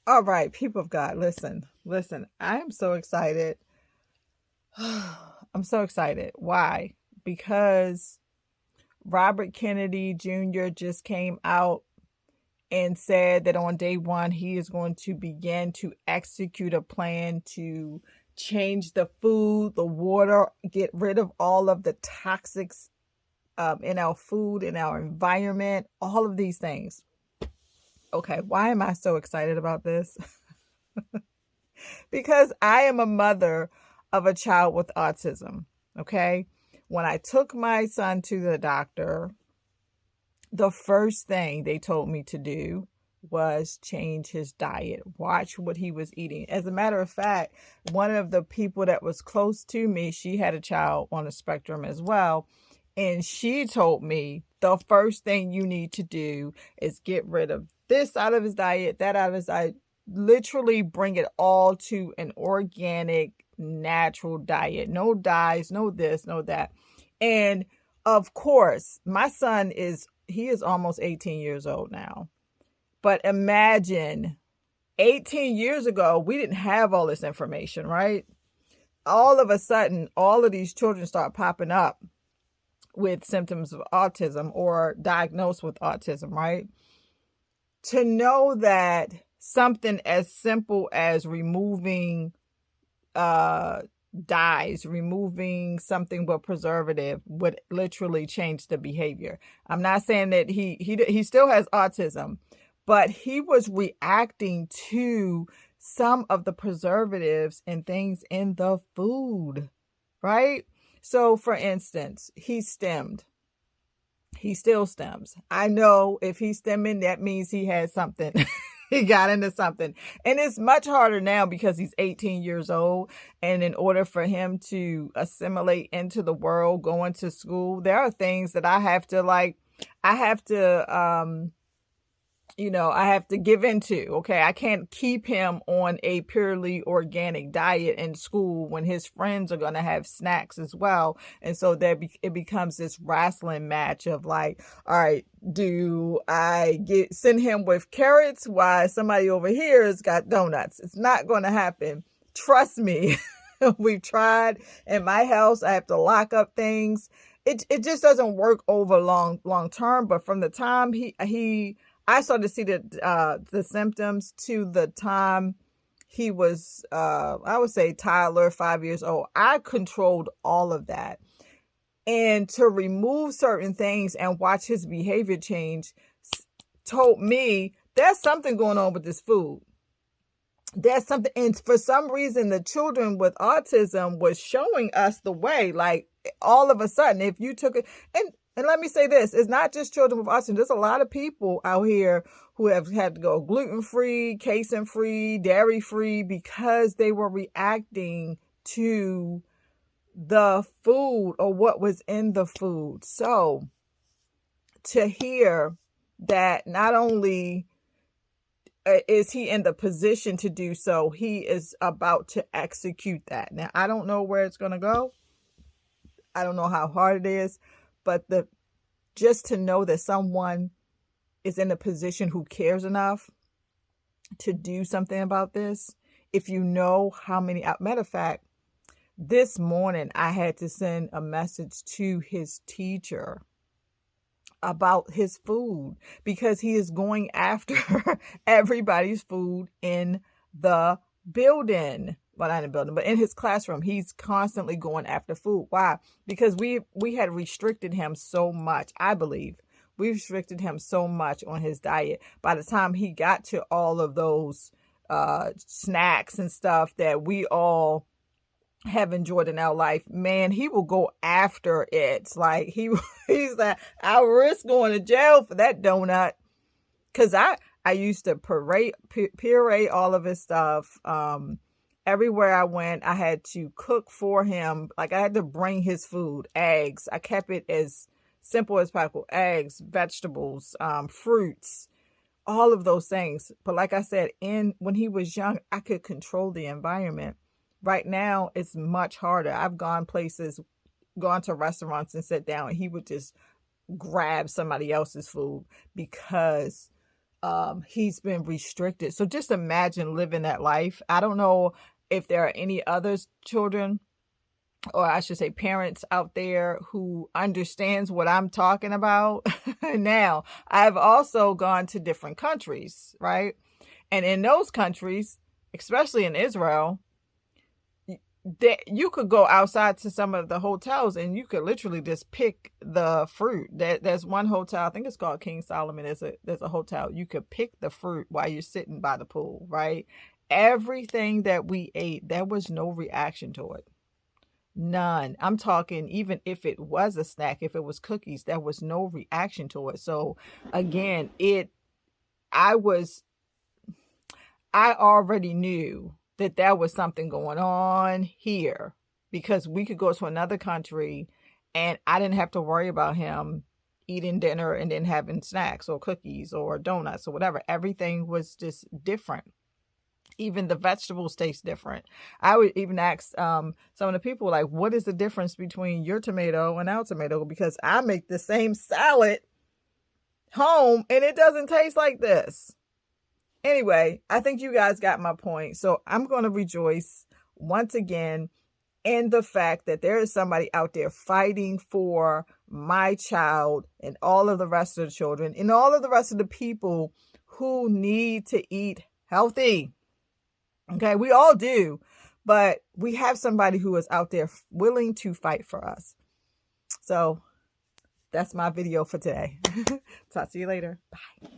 All right, people of God, listen. I am so excited. I'm so excited. Why? Because Robert Kennedy Jr. just came out and said that on day one, he is going to begin to execute a plan to change the food, the water, get rid of all of the toxics in our food, in our environment, all of these things. Okay, why am I so excited about this? Because I am a mother of a child with autism. Okay. When I took my son to the doctor, the first thing they told me to do was change his diet, watch what he was eating. As a matter of fact, one of the people that was close to me, she had a child on the spectrum as well. And she told me the first thing you need to do is get rid of this out of his diet, that out of his diet, literally bring it all to an organic, natural diet. No dyes, no this, no that. And of course, my son he is almost 18 years old now. But imagine 18 years ago, we didn't have all this information, right? All of a sudden, all of these children start popping up with symptoms of autism or diagnosed with autism, right? To know that something as simple as removing dyes, removing something with preservative would literally change the behavior. I'm not saying that he still has autism, but he was reacting to some of the preservatives and things in the food, right? So for instance, he stemmed. He still stems. I know if he's stemming, that means he has something. He got into something. And it's much harder now because he's 18 years old. And in order for him to assimilate into the world, going to school, there are things that I have to I have to give into. Okay. I can't keep him on a purely organic diet in school when his friends are going to have snacks as well. And so it becomes this wrestling match of like, all right, do I send him with carrots while somebody over here has got donuts? It's not going to happen. Trust me. We've tried in my house. I have to lock up things. It just doesn't work over long term. But from the time I started to see the symptoms to the time he was, I would say Tyler, 5 years old. I controlled all of that. And to remove certain things and watch his behavior change told me there's something going on with this food. There's something. And for some reason, the children with autism was showing us the way. Like all of a sudden, if you took it, and let me say this, it's not just children with autism. There's a lot of people out here who have had to go gluten-free, casein-free, dairy-free because they were reacting to the food or what was in the food. So to hear that not only is he in the position to do so, he is about to execute that. Now, I don't know where it's going to go. I don't know how hard it is. But just to know that someone is in a position who cares enough to do something about this, if you know how many, matter of fact, this morning I had to send a message to his teacher about his food because he is going after everybody's food in the building. Well, not in the building, but in his classroom, he's constantly going after food. Why? Because we had restricted him so much. I believe we restricted him so much on his diet. By the time he got to all of those snacks and stuff that we all have enjoyed in our life, man, he will go after it. Like he's like, I'll risk going to jail for that donut. Cause I used to puree all of his stuff. Everywhere I went, I had to cook for him. Like I had to bring his food, eggs. I kept it as simple as possible. Eggs, vegetables, fruits, all of those things. But like I said, when he was young, I could control the environment. Right now, it's much harder. I've gone to restaurants and sat down and he would just grab somebody else's food because he's been restricted. So just imagine living that life. I don't know if there are any other children, or I should say parents out there, who understands what I'm talking about. Now, I've also gone to different countries, right? And in those countries, especially in Israel, that you could go outside to some of the hotels and you could literally just pick the fruit. There's one hotel, I think it's called King Solomon. There's a hotel you could pick the fruit while you're sitting by the pool, right? Everything that we ate, there was no reaction to it. None. I'm talking, even if it was a snack, if it was cookies, there was no reaction to it. So again, I already knew that there was something going on here, because we could go to another country and I didn't have to worry about him eating dinner and then having snacks or cookies or donuts or whatever. Everything was just different. Even the vegetables taste different. I would even ask some of the people, like, what is the difference between your tomato and our tomato? Because I make the same salad home and it doesn't taste like this. Anyway, I think you guys got my point. So I'm going to rejoice once again in the fact that there is somebody out there fighting for my child and all of the rest of the children and all of the rest of the people who need to eat healthy. Okay, we all do, but we have somebody who is out there willing to fight for us. So that's my video for today. Talk to you later. Bye.